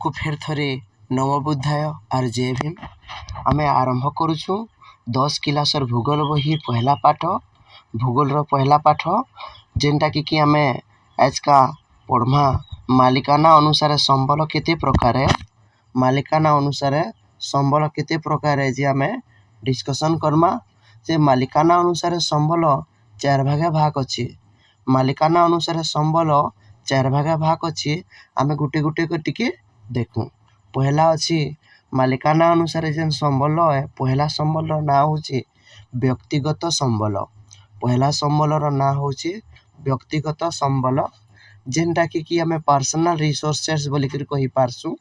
को फेर थरे नम बुद्धाय आर जय भीम। आमे आरंभ करुछु 10 क्लासर भूगोल बही पहला पाठ भूगोल पहला पाठ जेनटा कि आमे आज का पढ़मा मालिकाना अनुसार संबल केते प्रकार मालिकाना अनुसार संबल केते प्रकार जे आमे डिस्कशन करमा। जे मालिकाना अनुसार संबल 4 भागे भाग अछि। मालिकाना अनुसार संबल 4 भागे भाग अछि। आमे गुटे गुटे को टिके देखू। पहला अछि मालिकाना अनुसार जेन संबल है पहला संबल ना होछि व्यक्तिगत संबल। पहला संबल ना होछि व्यक्तिगत संबल जेनटा कि आमे पर्सनल रिसोर्सेस बोली कर कहि पारसु।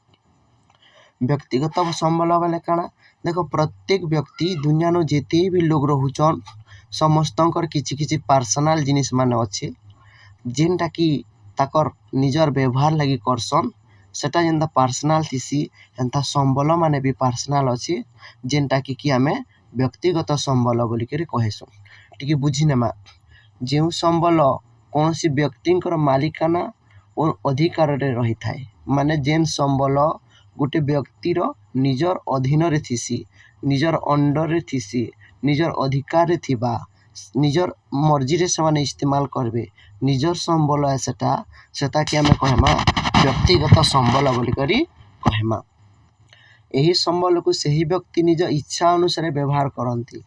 व्यक्तिगत संबल वाले काना देखो प्रत्येक व्यक्ति दुनिया नो जेते भी लोग रहुचन समस्तंकर किछि किछि पर्सनल जिनिस माने अछि जेनटा कि ताकर निजर व्यवहार लगी करसन सेटा जेनता पर्सनल थिसी एंता संबल माने भी पर्सनल अछि जेनटा कि आमे व्यक्तिगत संबल बोली कर कहेसु। टिके बुझी नेमा जेउ संबल कोनसी व्यक्तिंकर मालिकाना और अधिकार रे रही थाए माने जेन संबल गोटे व्यक्तिर निजर अधीन रे थिसी निजर अंडर रे थिसी निजर अधिकार रे थिबा निजर मर्जी रे से इस्तेमाल करबे निजर संबल है सेटा कि आमे कहमा व्यक्तिगत संबल बोली करी कहमा। एही संबल को सही व्यक्ति निज इच्छा अनुसार व्यवहार करंती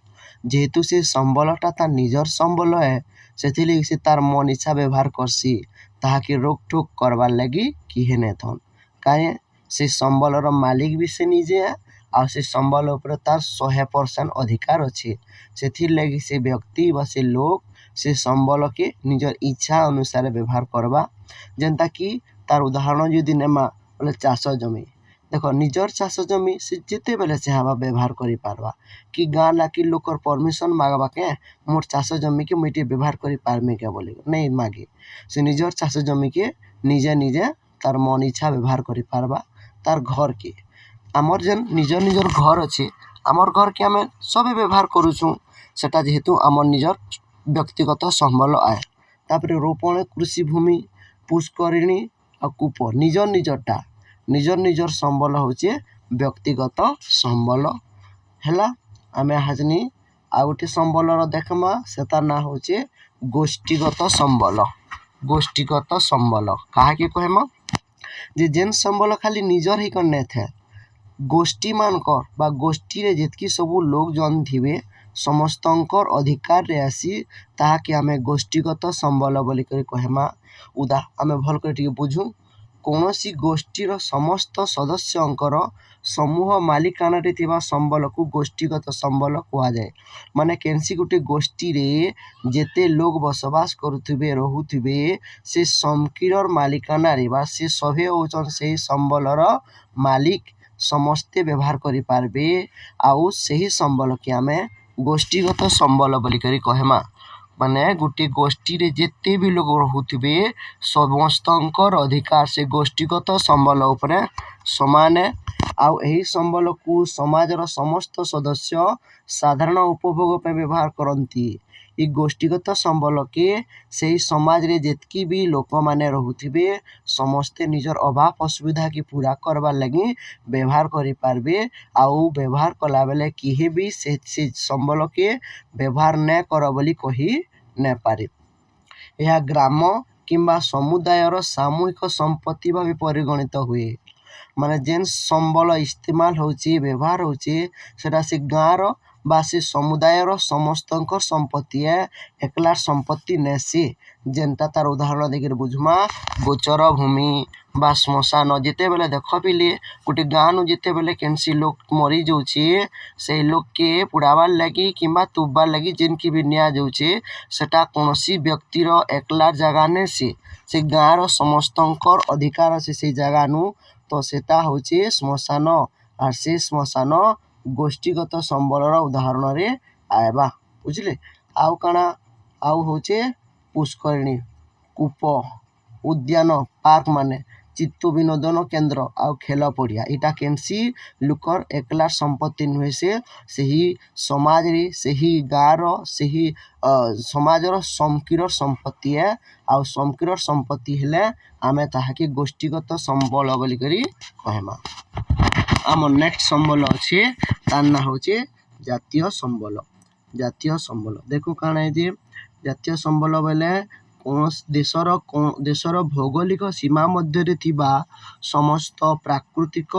जेहेतु से संबलटा ता निजर संबल है सेथिले से तार मन इच्छा व्यवहार करसी ताहाके रोक ठोक करवार लगी किहे ने थन काहे से संबलर मालिक भी से निजे है आ से संबल ऊपर तार 100% अधिकार अछि। सेथिर लगी से व्यक्ति व से लोग से संबल के निजर इच्छा अनुसार व्यवहार करबा जेनता कि तार उदाहरण यदि नेमा बोले चाष जमी देखो निजर चाष जमी से जेते बेले से हवा व्यवहार करि पारबा कि गाँ लाकी लोकर परमिशन मागबा के मोर चाष जमी के मुइटे व्यवहार करि पारमे के बोले नहीं मागे से निजर चाष जमी के निजे निजे तार मन इच्छा व्यवहार करि पारबा। तार घर के आमर जेन निजर निजर घर अछि आमर घर के आमे सब व्यवहार करूछु सेटा जेहेतु आमर निजर व्यक्तिगत संबल आए। तापरे रोपण कृषि भूमि पुष्करिणी आ कूप निजर निजर संबल होचे व्यक्तिगत संबल हैला। आमे हाजनी आ गोटे संबलर देखमा सेता ना होचे गोष्ठीगत संबल। गोष्ठीगत संबल काहे के कहमा जे जेन संबल खाली निजर ही करने थे गोष्ठी मानकर बा गोष्ठी रे जेतकी सबु लोग जन थिबे समस्तंकर अधिकार रे आसी ताहाके आमे गोष्ठीगत संबल बोली कर कहमा। उदा आमे भल कर टिके बुझू कोनोसी गोष्ठीर समस्त सदस्यंकर समूह मालिकाना रे थिबा संबल को गोष्ठीगत संबल कुआ जाए। माने केनसी गुटे गोष्ठी रे जेते लोग बसवास करुथिबे रहुथिबे से समकीरर मालिकाना रे बा से सभे होचन से संबलर मालिक समस्ते व्यवहार करि पारबे आउ सही संबल के आमे गोष्ठीगत संबल बोली करी कहमा। माने गुटे गोष्ठी रे जेते भी लोग रहुथिबे समस्तंकर अधिकार से गोष्ठीगत संबल उपरे समान आउ एही संबल को समाजर समस्त सदस्य साधारण उपभोग पे व्यवहार करंती। ई गोष्ठीगत संबल के सही समाज रे जेतकी भी लोक माने रहुथिबे समस्ते निजर अभाव असुविधा की पूरा करबा लगी व्यवहार करि पारबे आउ व्यवहार कला बेले किहे भी से संबल के व्यवहार न कर बोली कही न पारे। यह ग्राम किंबा समुदायर सामूहिक संपत्ति भाव परिगणित हुए। माने जेन संबल इस्तेमाल होची व्यवहार होची सेटा से गाँर बा से समुदायर समस्तंकर संपत्ति है एकला संपत्ति नेसी जेनता तार उदाहरण देकर बुझमा गोचर भूमि बा श्मशान जेते बेले देख पिले गोटे गाँ नु जेते बेले केनसी लोग मरी जाउची से लोग के पुड़ावार लगी किंबा तुब्बार लगी जेन की भी निया जाउची सेटा कोनोसी व्यक्तिर एकला जगह ने से गाँर समस्तंकर अधिकार अछि से जगह नु तो सेटा होची श्मशान और से श्मशान गोष्ठीगत संबलर उदाहरण रे आएबा बुझले। आउ काना आउ होचे पुष्करिणी कूप उद्यान पार्क माने चित्त विनोदन केन्द्र आउ खेल पड़िया इटा केनसी लुकर एकलार संपत्ति नुहे से ही समाज रे से ही गाँव से ही समाजर समकीर संपत्ति है आउ समकीर संपत्ति हेले आमे ताहाके गोष्ठीगत संबल बोली करी कहमा। आम नेक्स्ट संबल अच्छे तार ना होचे जातीय संबल। जातीय संबल देखो काना है जे जातीय संबल बेले देशर भौगोलिक सीमा मध्य थिबा समस्त प्राकृतिक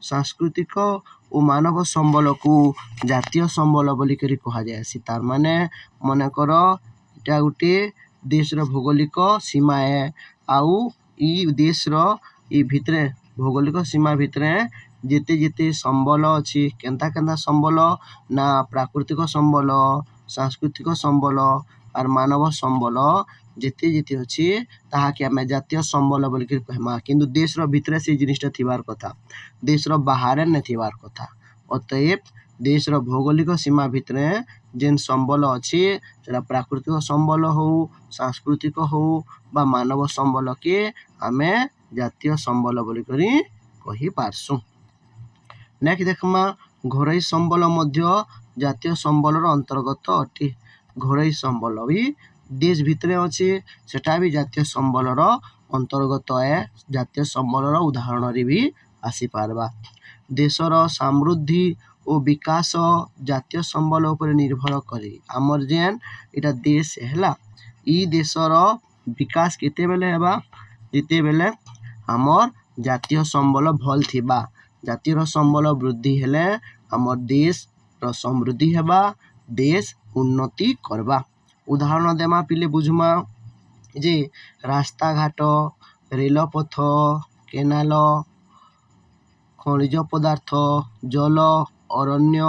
सांस्कृतिक और मानव संबल को जातीय संबल बोली करी कहा जाए। तार माने मन कर इटा गोटे देशर भौगोलिक सीमा है आउ ई देशर ई भितरे भौगोलिक सीमा भितरे जेते जेते संबल अच्छी केन्ता केन्ता संबल ना प्राकृतिक संबल सांस्कृतिक संबल और मानव संबल जेते जेते अच्छी ताहाके आमे जातीय संबल बोली कहमा। किंतु देशर भितरे से जिनिसटा थिबार कथा देशर बाहर ने थिबार कथा। अतएव देशर भौगोलिक सीमा भितरे जेन संबल अच्छी सेटा प्राकृतिक संबल हो सांस्कृतिक हो बा मानव संबल के आमे जातीय संबल बोली कही पारसु। नेक्स्ट देखमा घरोई संबल मध्य जातीय संबल अंतर्गत अटे। घरोई संबल भी देश भितरे अच्छे सेटा भी जातीय संबल अंतर्गत है। जातीय संबल उदाहरण रे भी आसी पारबा। देशर समृद्धि और विकास जातीय संबल उपर निर्भर करे। आमर जेन इटा देश हैला ई देशर विकास केते बेले हेबा जिते बेले आमर जातीय संबल भल थिबा। जातीय संबल वृद्धि हेले आमर देश र समृद्धि हेबा देश उन्नति करबा। उदाहरण देमा पिले बुझमा जे रास्ता घाट रेलपथ केनाल खनिज पदार्थ जल अरण्य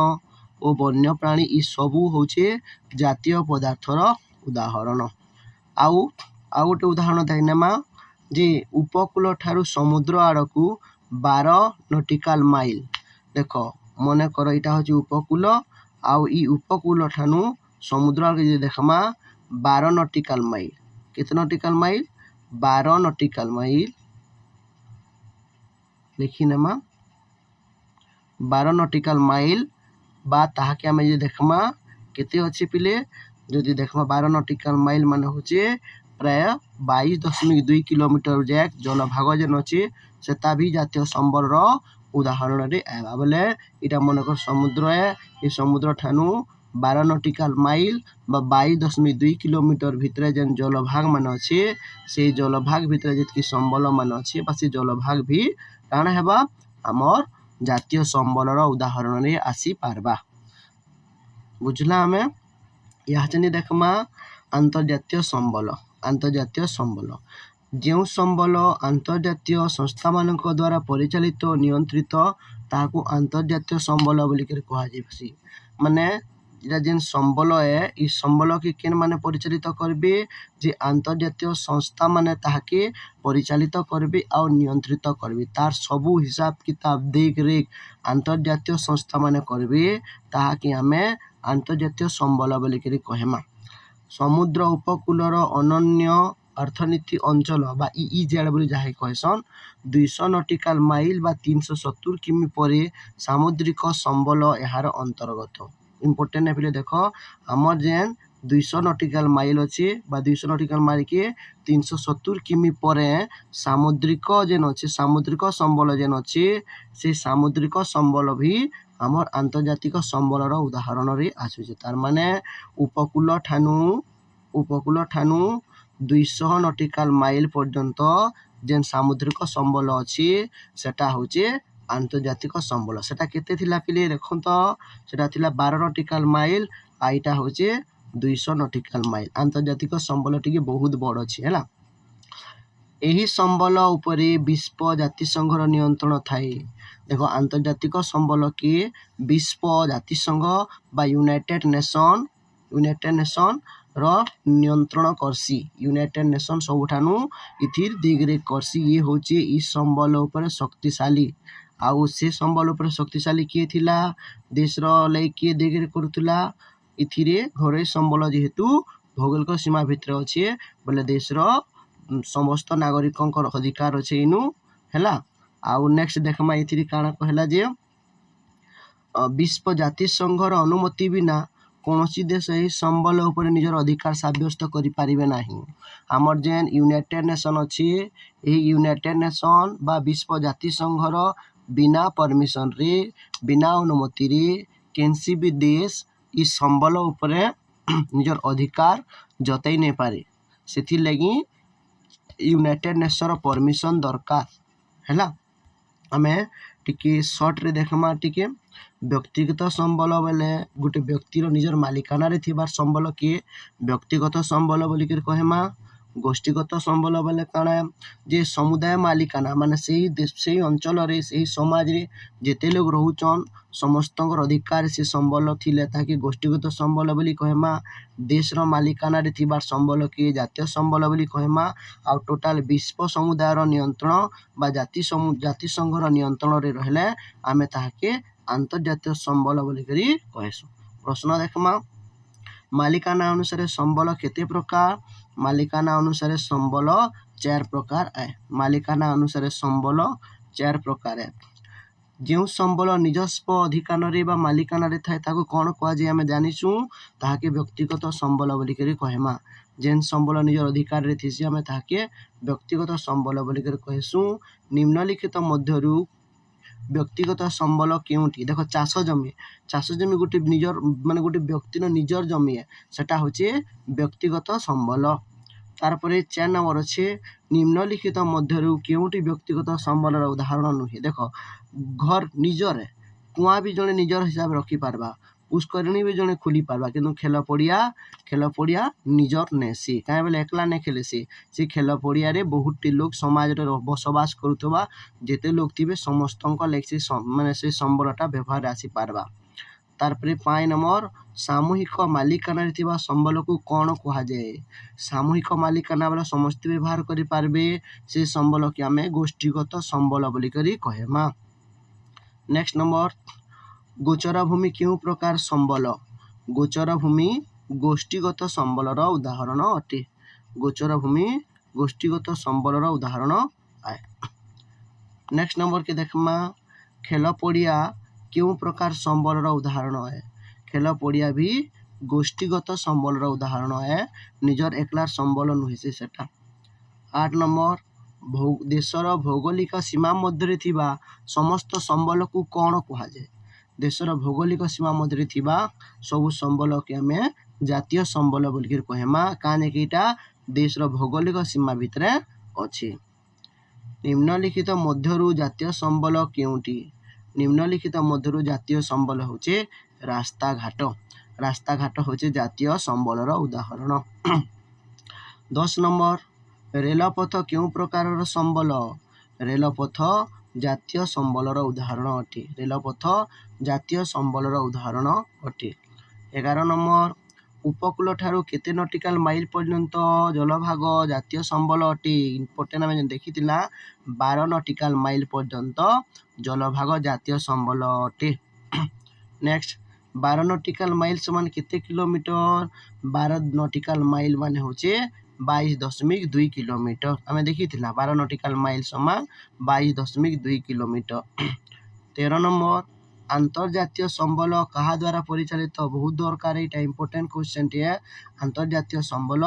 और वन्य प्राणी ई सबू होचे जातीय पदार्थर उदाहरण। आउ गोटे उदाहरण देनेमा जे उपकूल ठारू समुद्र आड़कू 12 नॉटिकल माइल। देख मन कर इटा होची उपकूल आउ ई उपकूल ठानू समुद्र आड़के जे देखमा 12 नॉटिकल माइल। केते नॉटिकल माइल 12 नॉटिकल माइल लिखी नेमा 12 नॉटिकल माइल बा ताहाके आमे जे देखमा केते अछि पिले जदि देखमा 12 नॉटिकल माइल माने होचे प्राय 22.2 किलोमीटर जाए जलभाग जेन अच्छे सेता भी जातीय संबल उदाहरण रे आएबा। बोले इटा मनकर समुद्र है ये समुद्र ठानू 12 नॉटिकल माइल बा 22.2 किलोमीटर भितरे जेन जलभाग मान अच्छे से जलभाग भितरे जितकी संबल मान अच्छे बा से जलभाग भी काण हेबा आमर जातीय संबल उदाहरण रे आसी पारबा। बुझला आमे यहाँ चनी देखमा अंतर्जातीय संबल। अंतर्जातीय संबल जो संबल अंतर्जातीय संस्था मान द्वारा परिचालित नियंत्रित ताकू अंतर्जातीय संबल बोली कहा जाए। माने जेन संबल है इस संबल के केन माने परिचालित करबे जे अंतर्जातीय संस्था माने ताहाके परिचालित करबे और नियंत्रित करबे तार सबू हिसाब किताब देख रेख अंतर्जातीय संस्था माने करबे ताहाके आमे अंतर्जातीय संबल बोली कहमा। समुद्र उपकूलर अनन्य अर्थनीति अंचल बा ईईजेड बोली जाहे कहसन 200 नॉटिकल माइल बा 370 किमी परे सामुद्रिक संबल यार अंतर्गत। इम्पोर्टेंट है देख आमर जेन 200 नॉटिकल माइल अच्छे बा 200 नॉटिकल माइल के 370 किमी परे सामुद्रिक जेन अच्छे सामुद्रिक संबल जेन अच्छे से सामुद्रिक संबल भी आमर आंतर्जातिक संबल उदाहरण रे आसुचे। तार माने उपकूल ठानू 200 नॉटिकल माइल पर्यंत जेन सामुद्रिक संबल अच्छी सेटा होचे आंतर्जातिक संबल। सेटा केते थिला पिले देखो तो सेटा थिला 12 नॉटिकल माइल आईटा होचे 200 नॉटिकल माइल। आंतर्जातिक संबल टिके बहुत बड़ अछि हैला। एही संबल उपरे विश्व जातिसंघर नियंत्रण थाए। देखो आंतर्जातिक संबल के विश्व जातिसंघ बा यूनाइटेड नेशन रो नियंत्रण करसी। यूनाइटेड नेशन सबुठानु इथिर दिगरे करसी। ये होचे इस संबल ऊपर शक्तिशाली आउ से संबल ऊपर शक्तिशाली किए थिला देश रो लै किए दिगरे करूथुला इथिरे घरे संबल जेहेतु भौगोलिक सीमा भितर अच्छे बोले देश रो समस्त नागरिकों अधिकार अच्छे इनु है। आउ नेक्स्ट देखमा ये काण कहला जे विश्व जातिसंघर अनुमति बिना कौनसी देश यही संबल उपर निजर अधिकार सब्यस्त करें ना। आमर जेन यूनाइटेड नेशन अच्छी यूनाइटेड नेशन बा विश्व जातिसंघर बिना परमिशन रे बिना अनुमति रे केनसी भी देश इस संबल उपर निजर अधिकार जतई नहीं पारे। से लगी यूनाइटेड नेशन परमिशन दरकार है। आमे टिके शॉर्ट रे देखमा टिके व्यक्तिगत संबल बेले गोटे व्यक्तिर निजर मालिकाना रे थिबार संबल किए व्यक्तिगत संबल बोली कर कहमा। गोष्ठीगत संबल बेले काଣା जे समुदाय मालिकाना माने से अंचल रे से समाज रे जेते लोग रहउचन समस्त अधिकार से संबल थिले ताकि गोष्ठीगत संबल बोली कहमा। देश रो मालिकाना रे थिबार संबल किए जातीय संबल बोली कहमा। आ टोटाल विश्व समुदाय रो नियंत्रण बा जाति संघर नियंत्रण रे रहले आमे ताके अंतर्जातीय संबल बोली करी कहसु। प्रश्न देखमा मालिकाना अनुसार संबल केते प्रकार। मालिकाना अनुसार संबल 4 प्रकार है। मालिकाना अनुसार संबल 4 प्रकार है। जो संबल निजस्व अधिकार रे बा मालिकाना रे थाए ताको कोन कह जे हम जानिसु ताके व्यक्तिगत संबल बोली करी कहमा। जेन संबल निजर अधिकार रे थिसी हम ताके व्यक्तिगत संबल बोली करी कहसु। निम्नलिखित मध्यरु व्यक्तिगत संबल केउटी देखो चाष जमी गोटे निजर माने गोटे व्यक्तिर निजर जमी है सेटा होचे व्यक्तिगत संबल। तारपरे 4 नंबर अच्छे निम्नलिखित मध्यरु केउटी व्यक्तिगत संबल उदाहरण नुहे। देखो घर निजर है कुआ भी जने निजर हिसाब रखी पारबा पुष्करणी भी जने खुली पारबा किंतु खेल पड़िया निजर नेसी कहीं बोले एकला नहीं खेले से खेल पड़िया रे बहुत टी लोग समाज रे बसवास करुवा जेते लोग थे समस्त माने से संबलटा व्यवहार आसी पारबा। तारपरे 5 नंबर सामूहिक मालिकाना रे थिबा संबल को कौन कहा जाए। सामूहिक मालिकाना वाला समस्त व्यवहार करि पारबे से संबल के आमे गोष्ठीगत संबल बोली करी कहमा। नेक्स्ट नंबर गोचर भूमि क्यों प्रकार संबल। गोचर भूमि गोष्ठीगत संबलर उदाहरण अटे। गोचर भूमि गोष्ठीगत संबलर उदाहरण आए। नेक्स्ट नंबर के देखमा खेल पड़िया क्यों प्रकार संबलर उदाहरण है। खेल पड़िया भी गोष्ठीगत संबलर उदाहरण है निजर एकलार संबल नुहे से सेटा। 8 नंबर देशर भौगोलिक सीमा मध्य थिबा समस्त संबल को कौन कहा जाए। देशर भौगोलिक सीमा मध्य थिबा सब संबल के हमें जातीय संबल बोलकर कहमा काने किटा देशर भौगोलिक सीमा भितर अच्छे। निम्नलिखित मध्यरु जातीय संबल केउटी। निम्नलिखित मध्यरु जातीय संबल होचे रास्ता घाट होचे जातीय संबलर उदाहरण। 10 नंबर रेलपथ क्यों प्रकार संबल। रेलपथ जातीय संबलर उदाहरण अटे। रेलपथ जातीय संबलर उदाहरण अटे। 11 नंबर उपकूल ठारू केते नटिकल माइल पर्यंत जलभाग जातीय संबल अटे। इम्पोर्टेंट आम देखी 12 नटिकल माइल पर्यंत जलभाग जातीय संबल अटे। नेक्स्ट 12 नटिकल माइल समान केते किलोमीटर। 12 नटिकल माइल माने होचे 22.2 किलोमीटर। आम देखी 12 नटिकल माइल समान 22.2 किलोमीटर। 13 नंबर अंतर्जातीय संबल कहा द्वारा परिचालित। बहुत दरकार ये इम्पोर्टेंट क्वेश्चन टी है। अंतर्जातीय संबल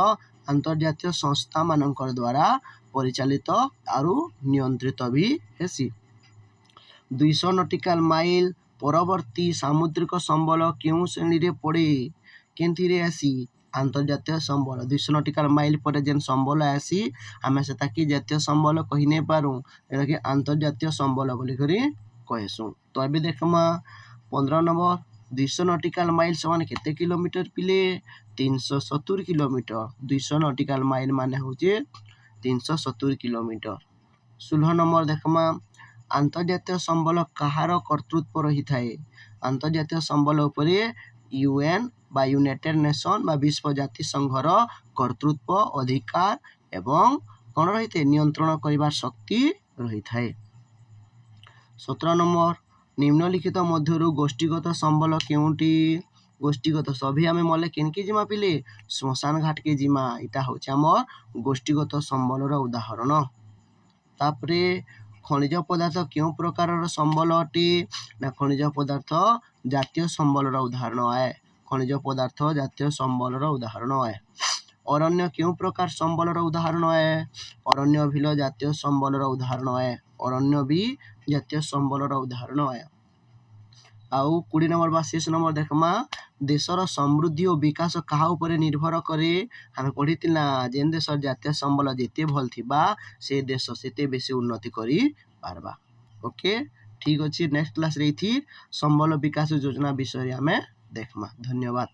अंतर्जातीय संस्था मानकर द्वारा परिचालित आरु नियंत्रित भी हेसी। 200 नटिकल माइल परवर्ती सामुद्रिक संबल क्यों श्रेणी रे पड़े केंथि रे आसी। अंतर्जातीय संबल 200 नटिकल माइल पर जेन संबल आसी आमे से ताकि जातीय संबल कहि नै पारू एटा कि अंतर्जातीय संबल बोली करी कहसु। तो अभी देखमा 15 नंबर 200 नटिकल माइल समान केते किलोमीटर पिले 370 किलोमीटर। 200 नटिकल माइल माने होचे 370 किलोमीटर। 16 नंबर देखमा अंतर्जातीय संबल कहार कर्तृत्व रही थाए। अंतर्जातीय संबल उपरे यूएन बा यूनाइटेड नेशन बा विश्व जाति संघर कर्तृत्व अधिकार एवं कौन रही थे नियंत्रण करिवार शक्ति रही थाए। 17 नंबर निम्नलिखित मध्यरु गोष्ठीगत संबल केउटी। गोष्ठीगत सभी आम मले केनके जिमा पिले श्मशान घाट के जिमा इटा होचे हमर गोष्ठीगत संबलर उदाहरण। तापरे खनिज पदार्थ क्यों प्रकार संबल अटे ना खनिज पदार्थ जातीय संबलर उदाहरण है खनिज पदार्थ जातीय संबलर उदाहरण है अरण्य क्यों प्रकार संबलर उदाहरण है अरण्य भी जातीय संबलर उदाहरण है अरण्य भी जातीय संबलर उदाहरण है आउ 20 नंबर बा 26 नंबर देखमा देशर समृद्धि और विकास कहा ऊपर निर्भर करे हमें पढ़ी जेन देश जातीय संबल जेते भल थिबा से देश सेते बेसी उन्नति करी पारबा ओके ठीक अच्छे नेक्स्ट क्लास रे संबल विकास योजना विषय में देखमा धन्यवाद।